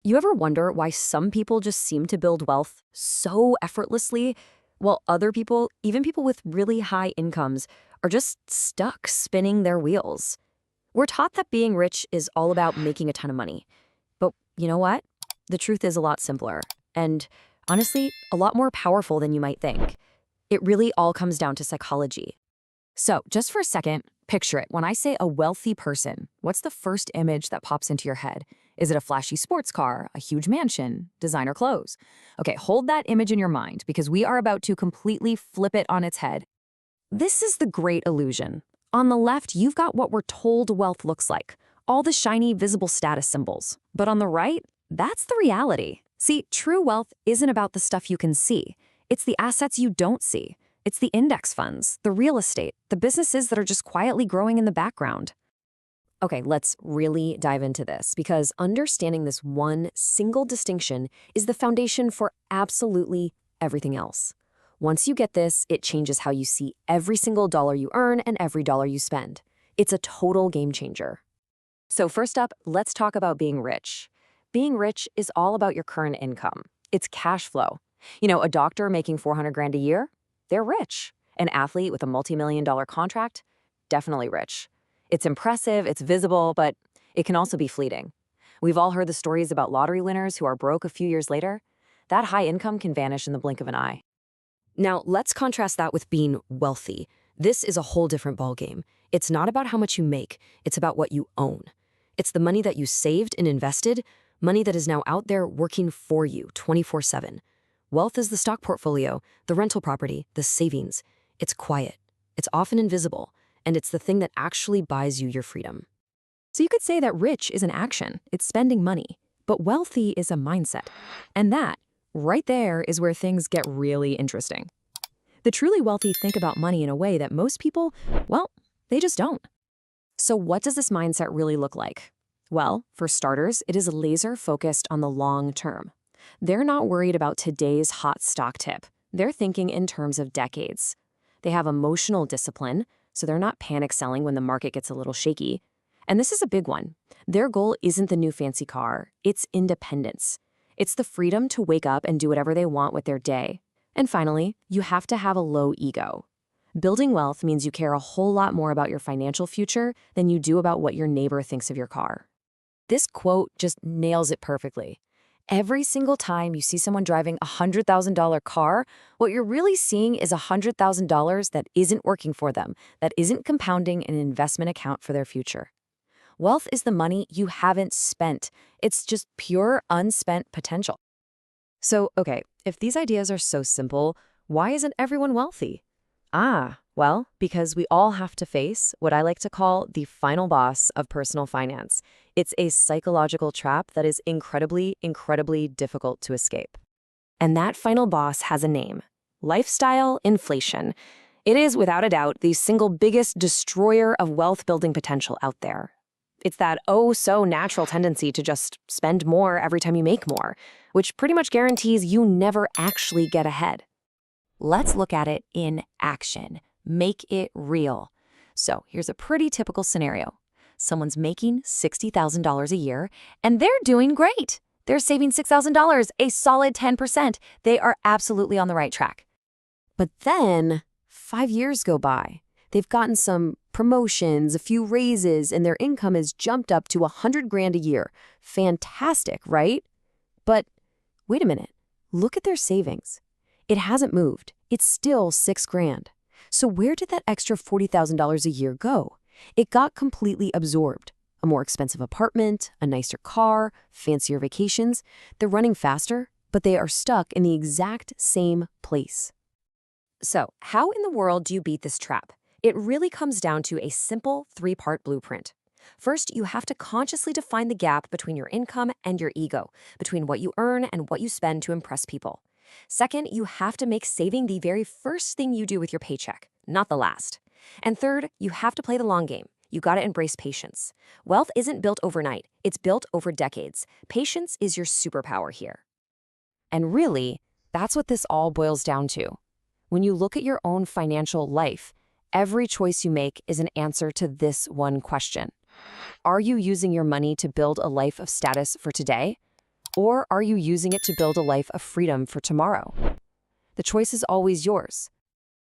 You ever wonder why some people just seem to build wealth so effortlessly, while other people, even people with really high incomes, are just stuck spinning their wheels? We're taught that being rich is all about making a ton of money. But you know what? The truth is a lot simpler, and honestly, a lot more powerful than you might think. It really all comes down to psychology. So, just for a second, picture it. When I say a wealthy person, what's the first image that pops into your head? Is it a flashy sports car, a huge mansion, designer clothes? Okay, hold that image in your mind because we are about to completely flip it on its head. This is the great illusion. On the left, you've got what we're told wealth looks like, all the shiny, visible status symbols. But on the right, that's the reality. See, true wealth isn't about the stuff you can see. It's the assets you don't see. It's the index funds, the real estate, the businesses that are just quietly growing in the background. Okay, let's really dive into this because understanding this one single distinction is the foundation for absolutely everything else. Once you get this, it changes how you see every single dollar you earn and every dollar you spend. It's a total game changer. So first up, let's talk about being rich. Being rich is all about your current income. It's cash flow. A doctor making 400 grand a year, they're rich. An athlete with a multi-million-dollar contract, definitely rich. It's impressive, it's visible, but it can also be fleeting. We've all heard the stories about lottery winners who are broke a few years later. That high income can vanish in the blink of an eye. Now, let's contrast that with being wealthy. This is a whole different ballgame. It's not about how much you make, it's about what you own. It's the money that you saved and invested, money that is now out there working for you 24/7. Wealth is the stock portfolio, the rental property, the savings. It's quiet, it's often invisible, and it's the thing that actually buys you your freedom. So you could say that rich is an action, it's spending money, but wealthy is a mindset. And that, right there, is where things get really interesting. The truly wealthy think about money in a way that most people, well, they just don't. So what does this mindset really look like? Well, for starters, it is laser focused on the long term. They're not worried about today's hot stock tip. They're thinking in terms of decades. They have emotional discipline, so they're not panic selling when the market gets a little shaky. And this is a big one. Their goal isn't the new fancy car, it's independence. It's the freedom to wake up and do whatever they want with their day. And finally, you have to have a low ego. Building wealth means you care a whole lot more about your financial future than you do about what your neighbor thinks of your car. This quote just nails it perfectly. Every single time you see someone driving a $100,000 car, what you're really seeing is $100,000 that isn't working for them, that isn't compounding an investment account for their future. Wealth is the money you haven't spent. It's just pure unspent potential. So, okay, if these ideas are so simple, why isn't everyone wealthy? Well, because we all have to face what I like to call the final boss of personal finance. It's a psychological trap that is incredibly, incredibly difficult to escape. And that final boss has a name: lifestyle inflation. It is, without a doubt, the single biggest destroyer of wealth-building potential out there. It's that oh-so-natural tendency to just spend more every time you make more, which pretty much guarantees you never actually get ahead. Let's look at it in action. Make it real. So here's a pretty typical scenario. Someone's making $60,000 a year, and they're doing great. They're saving $6,000, a solid 10%. They are absolutely on the right track. But then 5 years go by. They've gotten some promotions, a few raises, and their income has jumped up to 100 grand a year. Fantastic, right? But wait a minute. Look at their savings. It hasn't moved. It's still 6 grand. So where did that extra $40,000 a year go? It got completely absorbed. A more expensive apartment, a nicer car, fancier vacations. They're running faster, but they are stuck in the exact same place. So how in the world do you beat this trap? It really comes down to a simple 3-part blueprint. First, you have to consciously define the gap between your income and your ego, between what you earn and what you spend to impress people. Second, you have to make saving the very first thing you do with your paycheck, not the last. And third, you have to play the long game. You gotta embrace patience. Wealth isn't built overnight, it's built over decades. Patience is your superpower here. And really, that's what this all boils down to. When you look at your own financial life, every choice you make is an answer to this one question. Are you using your money to build a life of status for today? Or are you using it to build a life of freedom for tomorrow? The choice is always yours.